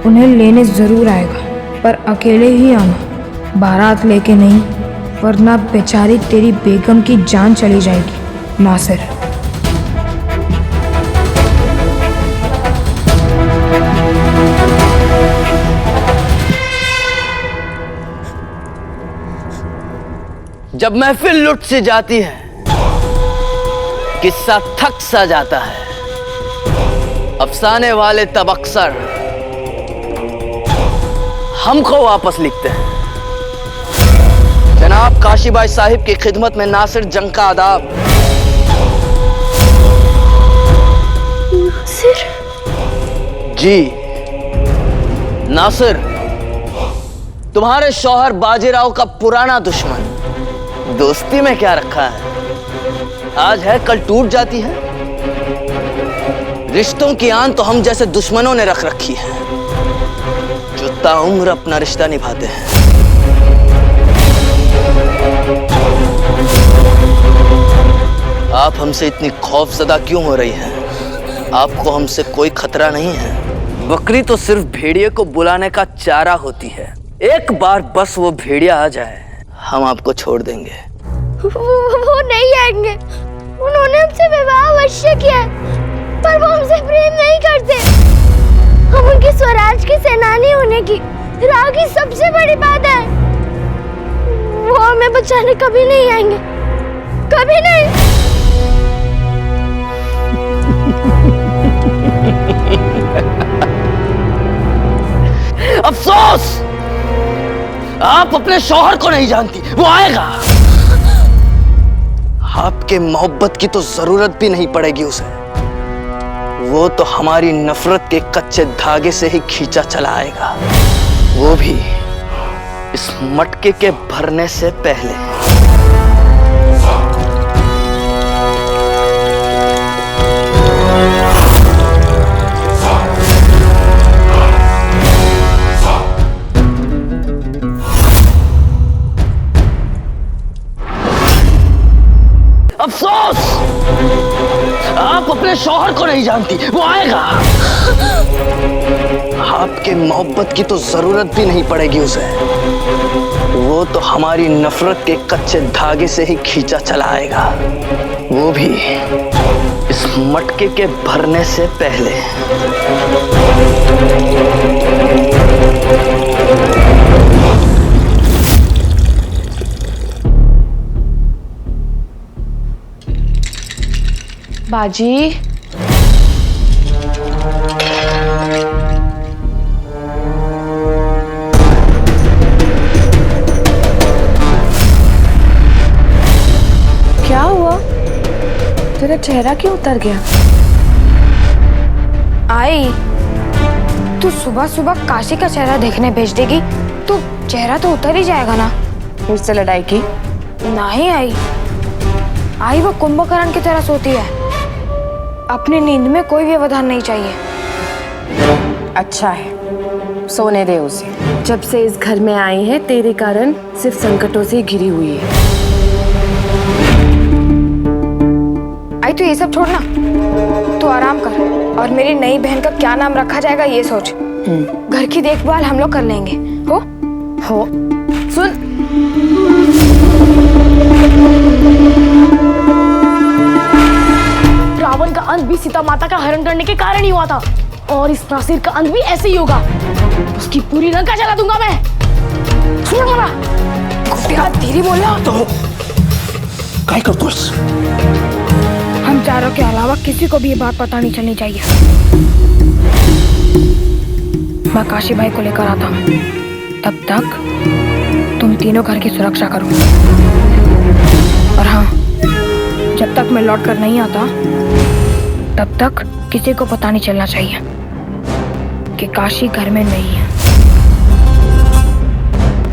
उन्हें लेने ज़रूर आएगा, पर अकेले ही आना, बारात लेके नहीं, वरना बेचारी तेरी बेगम की जान चली जाएगी। नासिर, जब महफिल लुट सी जाती है, किस्सा थक सा जाता है, अफसाने वाले तब अक्सर हमको वापस लिखते हैं। जनाब काशीबाई साहिब की खिदमत में नासिर जंग का आदाब। नासिर? जी नासिर, तुम्हारे शौहर बाजीराव का पुराना दुश्मन। दोस्ती में क्या रखा है, आज है कल टूट जाती है। रिश्तों की आन तो हम जैसे दुश्मनों ने रख रखी है, जो ताउम्र अपना रिश्ता निभाते हैं। आप हमसे इतनी खौफजदा क्यों हो रही हैं? आपको हमसे कोई खतरा नहीं है। बकरी तो सिर्फ भेड़िए को बुलाने का चारा होती है। एक बार बस वो भेड़िया आ जाए, हम आपको छोड़ देंगे। वो नहीं आएंगे। उन्होंने हमसे विवाह अवश्य किया है, पर वो हमसे प्रेम नहीं करते। हम उनके स्वराज के सेनानी होने की राह की सबसे बड़ी बात है। वो हमें बचाने कभी नहीं आएंगे, कभी नहीं। अफसोस, आप अपने शौहर को नहीं जानती। वो आएगा। आपके मोहब्बत की तो जरूरत भी नहीं पड़ेगी उसे। वो तो हमारी नफरत के कच्चे धागे से ही खींचा चला आएगा, वो भी इस मटके के भरने से पहले। अफसोस, आप अपने शौहर को नहीं जानती। वो आएगा। आपके मोहब्बत की तो जरूरत भी नहीं पड़ेगी उसे। वो तो हमारी नफरत के कच्चे धागे से ही खींचा चला आएगा, वो भी इस मटके के भरने से पहले। बाजी, क्या हुआ? तेरा चेहरा क्यों उतर गया? आई, तू सुबह सुबह काशी का चेहरा देखने भेज देगी तो चेहरा तो उतर ही जाएगा ना। फिर से लड़ाई की? नहीं आई वो कुंभकर्ण की तरह सोती है। अपनी नींद में कोई व्यवधान नहीं चाहिए। अच्छा है, सोने दे उसे। जब से इस घर में आई है तेरे कारण सिर्फ संकटों से घिरी हुई है। आई तू ये सब छोड़ना, तू आराम कर और मेरी नई बहन का क्या नाम रखा जाएगा ये सोच। घर की देखभाल हम लोग कर लेंगे। हो सुन, रावण का अंत भी सीता माता का हरण करने के कारण ही हुआ था, और इस नासिर का अंत भी ऐसे ही होगा। उसकी पूरी लंका जला दूंगा मैं। सुन मेरा, कुटिया धीरे बोला तो काय कर तोस? हम चारों के अलावा किसी को भी ये बात पता नहीं चलनी चाहिए। मैं काशी भाई को लेकर आता हूँ, तब तक तुम तीनों घर की सुरक्षा करो। और हाँ, जब तक मैं लौट कर नहीं आता तब तक किसी को पता नहीं चलना चाहिए कि काशी घर में नहीं है।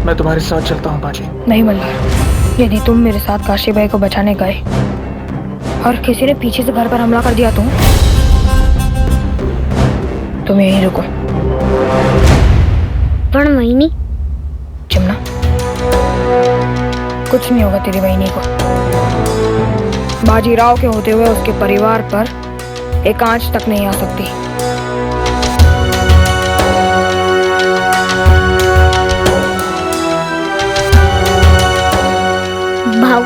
मैं तुम्हारे साथ चलता हूँ बाजी। नहीं मल्हार, यदि तुम मेरे साथ काशी भाई को बचाने गए और किसी ने पीछे से घर पर हमला कर दिया तुम यहीं रुको। पर मोहिनी, चिमना, कुछ नहीं होगा तेरी बहनी को। बाजीराव के होते हुए उसके परिवार पर एक आंच तक नहीं आ सकती। भाव,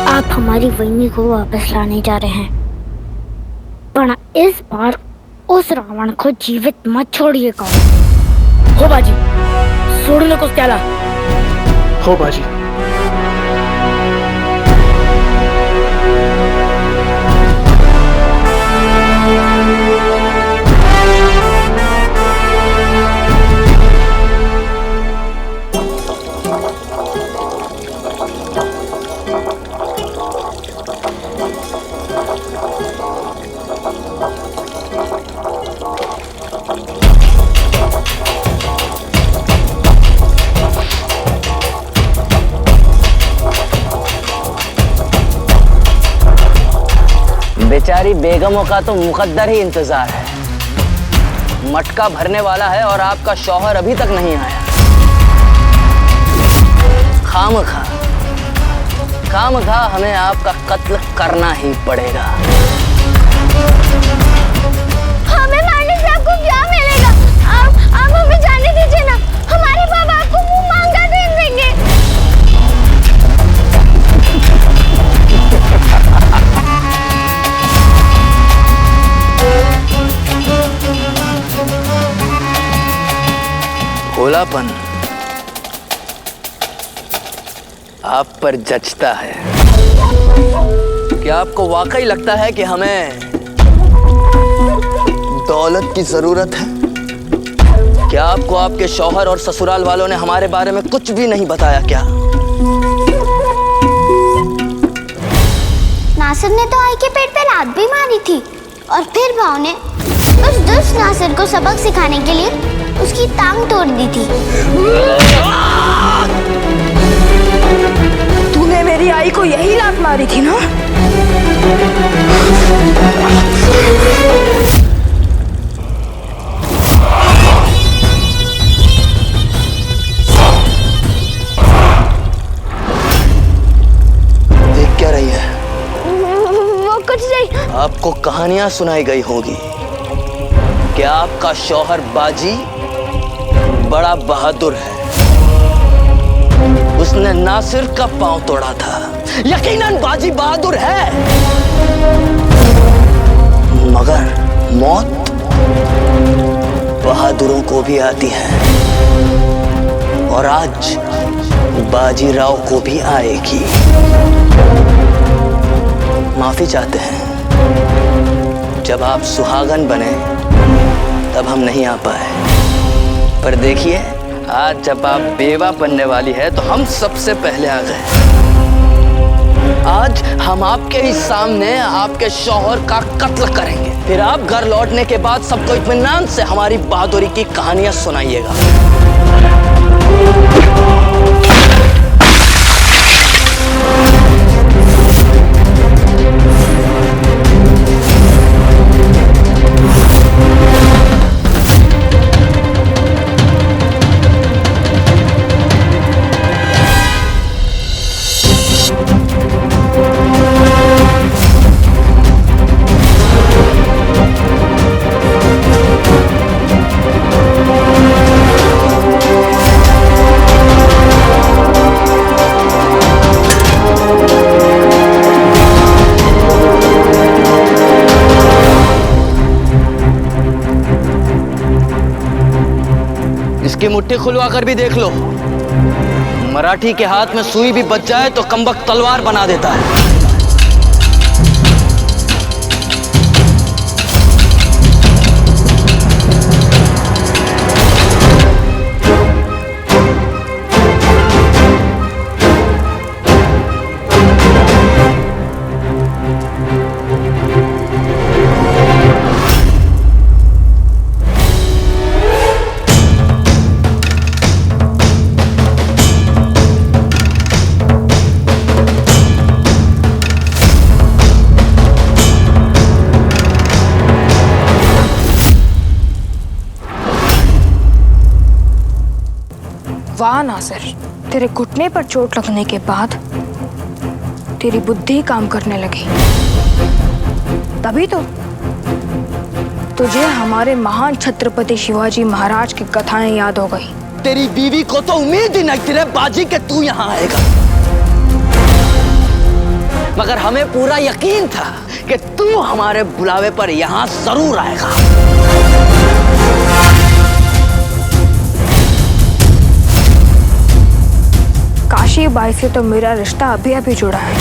आप हमारी वहीनी को वापस लाने जा रहे हैं, पर इस बार उस रावण को जीवित मत छोड़िएगा। हो बाजी, सोडू नकोस त्याला। हो बाजी। बेचारी बेगमों का तो मुकद्दर ही इंतजार है। मटका भरने वाला है और आपका शौहर अभी तक नहीं आया। खामखा हमें आपका कत्ल करना ही पड़ेगा। हमें मारने से आपको क्या मिलेगा? आप हमें जाने दीजिए ना, हमारे बाबा आपको मुंह मांगा दे देंगे। भोलापन आप पर जचता है। क्या आपको वाकई लगता है कि हमें दौलत की जरूरत है? क्या आपको आपके शौहर और ससुराल वालों ने हमारे बारे में कुछ भी नहीं बताया क्या? नासिर ने तो आई के पेट पे लात भी मारी थी और फिर भाव ने उस दुष्ट नासिर को सबक सिखाने के लिए उसकी टांग तोड़ दी थी। तूने मेरी आई को यही लात मारी थी ना? देख क्या रही है? वो कुछ नहीं। आपको कहानियां सुनाई गई होगी कि आपका शौहर बाजी बड़ा बहादुर है, उसने नासिर का पांव तोड़ा था। यकीनन बाजी बहादुर है, मगर मौत बहादुरों को भी आती है और आज बाजीराव को भी आएगी। माफी चाहते हैं, जब आप सुहागन बने तब हम नहीं आ पाए, पर देखिए आज जब आप बेवा बनने वाली है तो हम सबसे पहले आ गए। आज हम आपके ही सामने आपके शौहर का कत्ल करेंगे, फिर आप घर लौटने के बाद सबको इत्मीनान से हमारी बहादुरी की कहानियां सुनाइएगा। इसकी मुट्ठी खुलवा कर भी देख लो, मराठी के हाथ में सुई भी बच जाए तो कमबख्त तलवार बना देता है। वाह नासिर, तेरे घुटने पर चोट लगने के बाद तेरी बुद्धि काम करने लगी। तभी तो तुझे हमारे महान छत्रपति शिवाजी महाराज की कथाएं याद हो गई। तेरी बीवी को तो उम्मीद ही नहीं थी रे बाजी कि तू यहाँ आएगा, मगर हमें पूरा यकीन था कि तू हमारे बुलावे पर यहाँ जरूर आएगा। काशी बाई से तो मेरा रिश्ता अभी अभी जुड़ा है,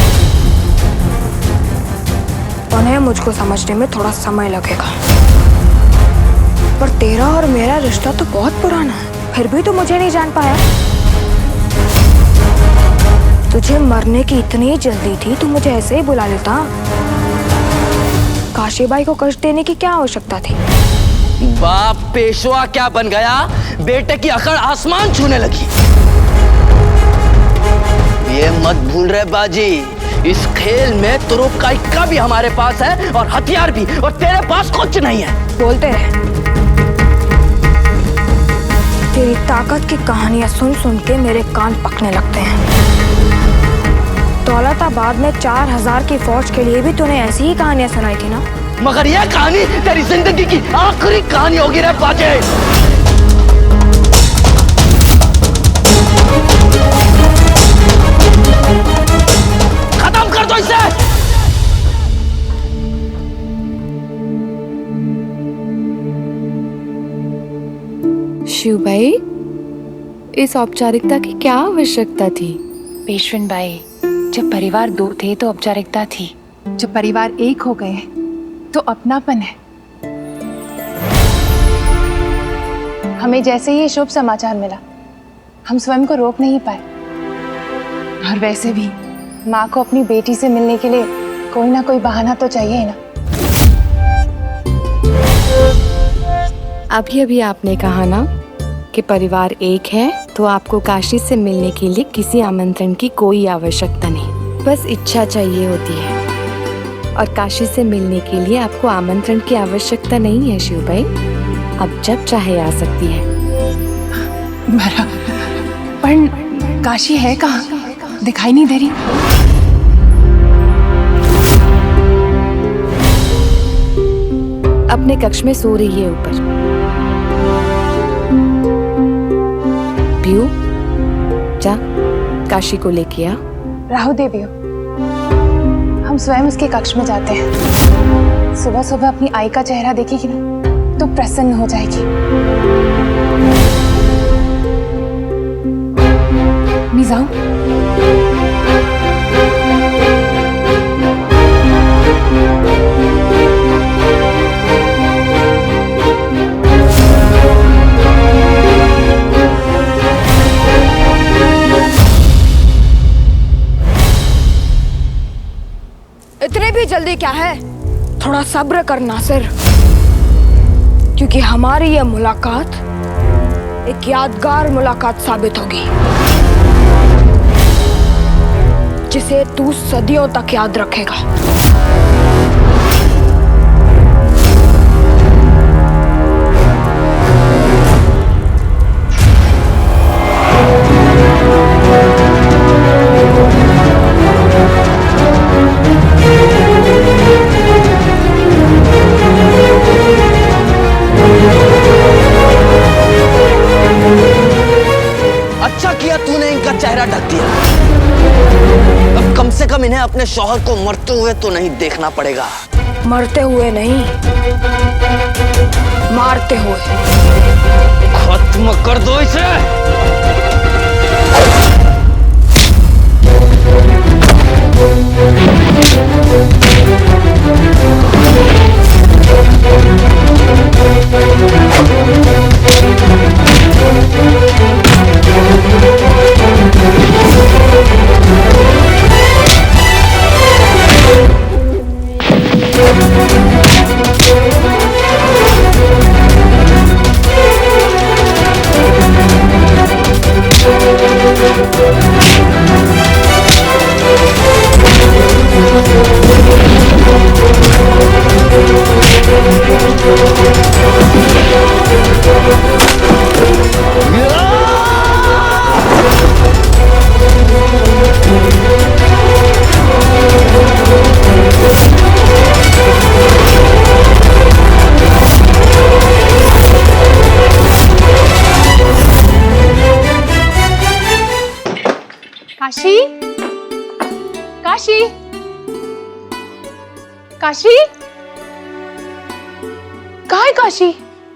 उन्हें मुझको समझने में थोड़ा समय लगेगा, पर तेरा और मेरा रिश्ता तो बहुत पुराना है, फिर भी तो मुझे नहीं जान पाया। तुझे मरने की इतनी जल्दी थी, तू मुझे ऐसे ही बुला लेता। काशीबाई को कष्ट देने की क्या आवश्यकता थी? बाप पेशवा क्या बन गया, बेटे की अकड़ आसमान छूने लगी। ये मत भूल रहे बाजी, इस खेल में तुरुप का इक्का भी हमारे पास है और हथियार भी, और तेरे पास कुछ नहीं है। बोलते रहे, तेरी ताकत की कहानियां सुन सुन के मेरे कान पकने लगते हैं। दौलताबाद में 4000 की फौज के लिए भी तूने ऐसी ही कहानियां सुनाई थी ना? मगर यह कहानी तेरी जिंदगी की आखिरी कहानी होगी रे बाजे। खत्म कर दो इसे। शिव भाई, इस औपचारिकता की क्या आवश्यकता थी? पेशवेन बाई, जब परिवार दो थे तो औपचारिकता थी, जब परिवार एक हो गए तो अपनापन है। हमें जैसे ही ये शुभ समाचार मिला, हम स्वयं को रोक नहीं पाए। और वैसे भी माँ को अपनी बेटी से मिलने के लिए कोई ना कोई बहाना तो चाहिए ही ना। अभी आपने कहा ना कि परिवार एक है, तो आपको काशी से मिलने के लिए किसी आमंत्रण की कोई आवश्यकता नहीं, बस इच्छा चाहिए होती है। और काशी से मिलने के लिए आपको आमंत्रण की आवश्यकता नहीं है शिव भाई, अब जब चाहे आ सकती है। पर काशी है कहाँ? दिखाई नहीं दे रही। अपने कक्ष में सो रही है ऊपर। पियू, जा काशी को लेके आ। राहु देवी, हम स्वयं उसके कक्ष में जाते हैं। सुबह सुबह अपनी आई का चेहरा देखेगी ना तो प्रसन्न हो जाएगी। मैं जाऊं? इतने भी जल्दी क्या है, थोड़ा सब्र करना सिर, क्योंकि हमारी यह मुलाकात एक यादगार मुलाकात साबित होगी, जिसे तू सदियों तक याद रखेगा। अच्छा किया तूने इनका चेहरा ढक दिया। अब कम से कम इन्हें अपने शौहर को मरते हुए तो नहीं देखना पड़ेगा। मरते हुए नहीं, मारते हुए। खत्म कर दो इसे। काशी, काशी, काशी, कहाँ है काशी?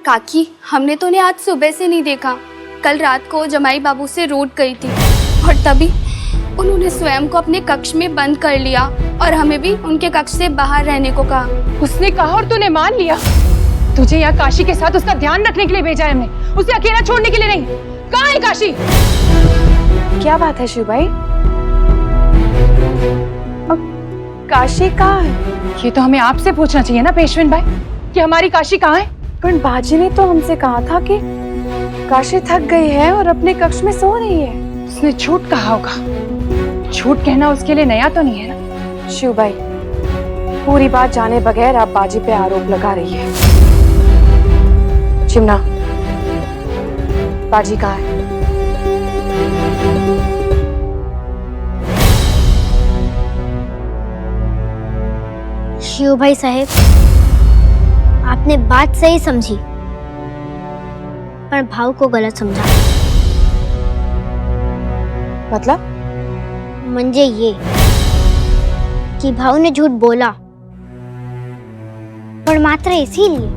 काकी, हमने तो उन्हें आज सुबह से नहीं देखा। कल रात को जमाई बाबू से रोड गई थी और तभी उन्होंने स्वयं को अपने कक्ष में बंद कर लिया और हमें भी उनके कक्ष से बाहर रहने को कहा। उसने कहा और तूने मान लिया? तुझे यहाँ काशी के साथ उसका ध्यान रखने के लिए भेजा है हमने, उसे अकेला छोड़ने के लिए नहीं। कहाँ है काशी? क्या बात है शिव भाई? काशी कहाँ है? ये तो हमें आपसे पूछना चाहिए ना पेशवेन भाई कि हमारी काशी कहाँ है। पर बाजी ने तो हमसे कहा था कि काशी थक गई है और अपने कक्ष में सो रही है। उसने झूठ कहा होगा। झूठ कहना उसके लिए नया तो नहीं है ना। शिव भाई, पूरी बात जाने बगैर आप बाजी पे आरोप लगा रही है। चिमना, बाजी कहाँ है? शिव भाई साहब, आपने बात सही समझी पर भाव को गलत समझा। मतलब? म्हणजे ये कि भाव ने झूठ बोला पर मात्र इसीलिए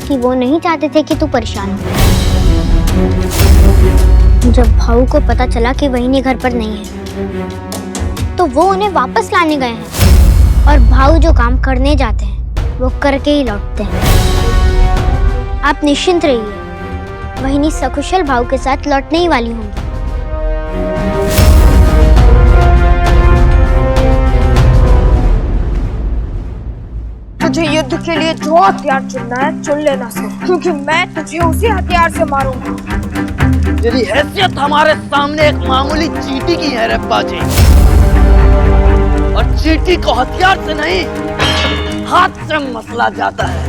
कि वो नहीं चाहते थे कि तू परेशान हो। जब भाऊ को पता चला कि वहीनी घर पर नहीं है तो वो उन्हें वापस लाने गए हैं और भाऊ जो काम करने जाते हैं वो करके ही लौटते हैं। आप निश्चिंत रहिए, वहीनी सकुशल भाऊ के साथ लौटने ही वाली होंगी। तुझे युद्ध के लिए जो हथियार चुनना है चुन लेना सो, क्योंकि मैं तुझे उसी हथियार से मारूंगा। तेरी हैसियत हमारे सामने एक मामूली चींटी की है रब्बा जी, और चींटी को हथियार से नहीं हाथ से मसला जाता है।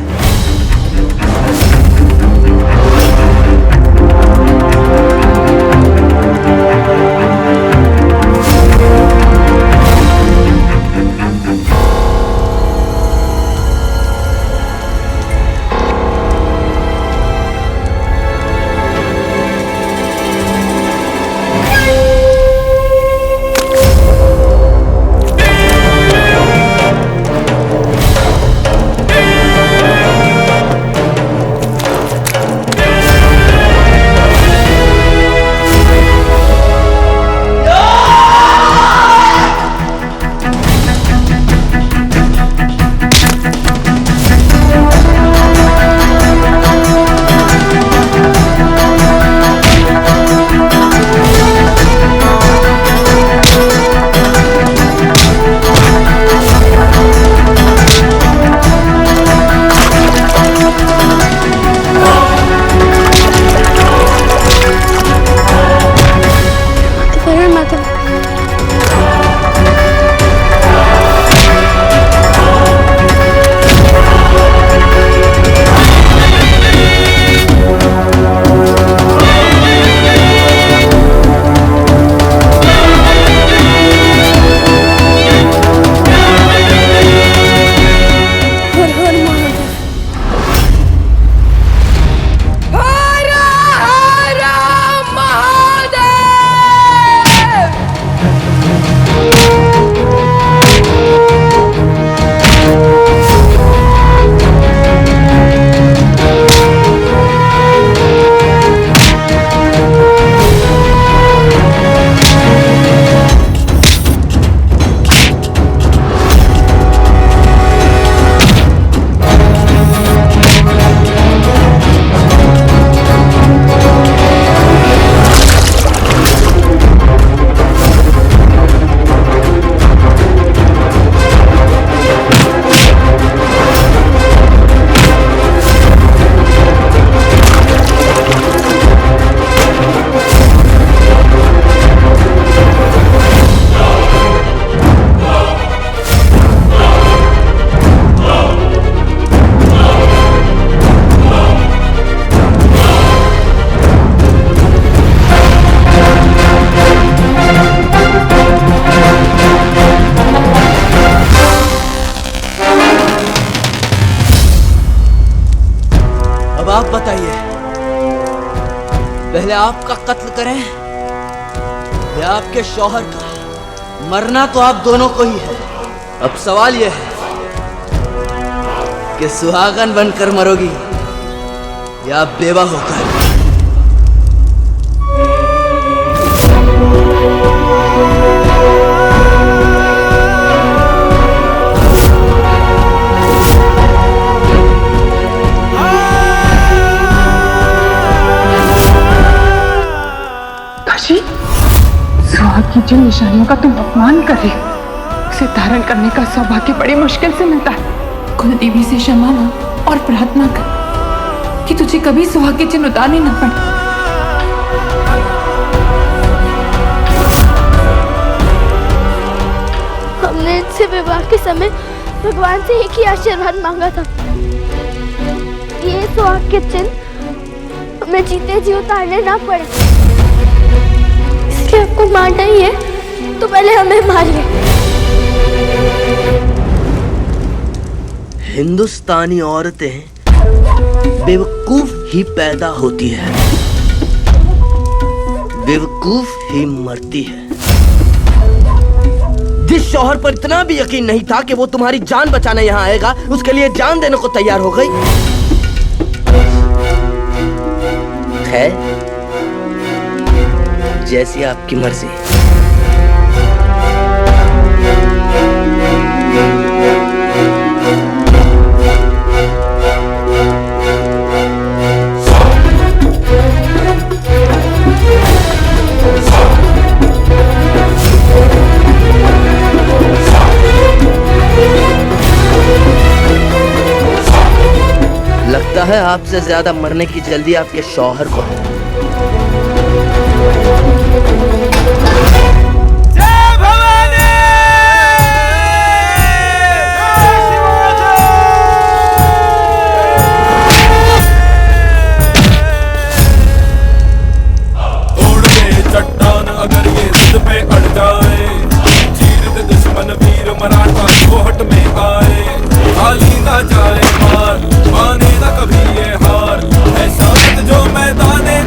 आप बताइए, पहले आपका कत्ल करें या आपके शौहर का? मरना तो आप दोनों को ही है। अब सवाल यह है कि सुहागन बनकर मरोगी या बेवा होकर। सुहाग की जिन निशानियों का तुम अपमान कर रही हो, उसे धारण करने का सौभाग्य बड़ी मुश्किल से मिलता है। कुलदेवी से क्षमा मांग और प्रार्थना कर कि तुझे कभी सुहाग के चिन्ह उतारने न पड़े। हमने इनसे विवाह के समय भगवान से एक ही आशीर्वाद मांगा था, ये सुहाग के चिन्ह हमें जीते जी उतारने ना पड़े। आपको मारना ही है तो पहले हमें मारिए। हिंदुस्तानी औरतें बेवकूफ ही पैदा होती है, बेवकूफ ही मरती है। जिस शौहर पर इतना भी यकीन नहीं था कि वो तुम्हारी जान बचाने यहाँ आएगा, उसके लिए जान देने को तैयार हो गई है। जैसी आपकी मर्जी। लगता है आपसे ज्यादा मरने की जल्दी आपके शौहर को है। तोड़ दे चट्टान अगर ये जिद पे अड़ जाए, चीर दे दुश्मन वीर मराठा कोहट में आए। खाली ना जाए मार, माने ना कभी ये हार, ऐसा जो मैदाने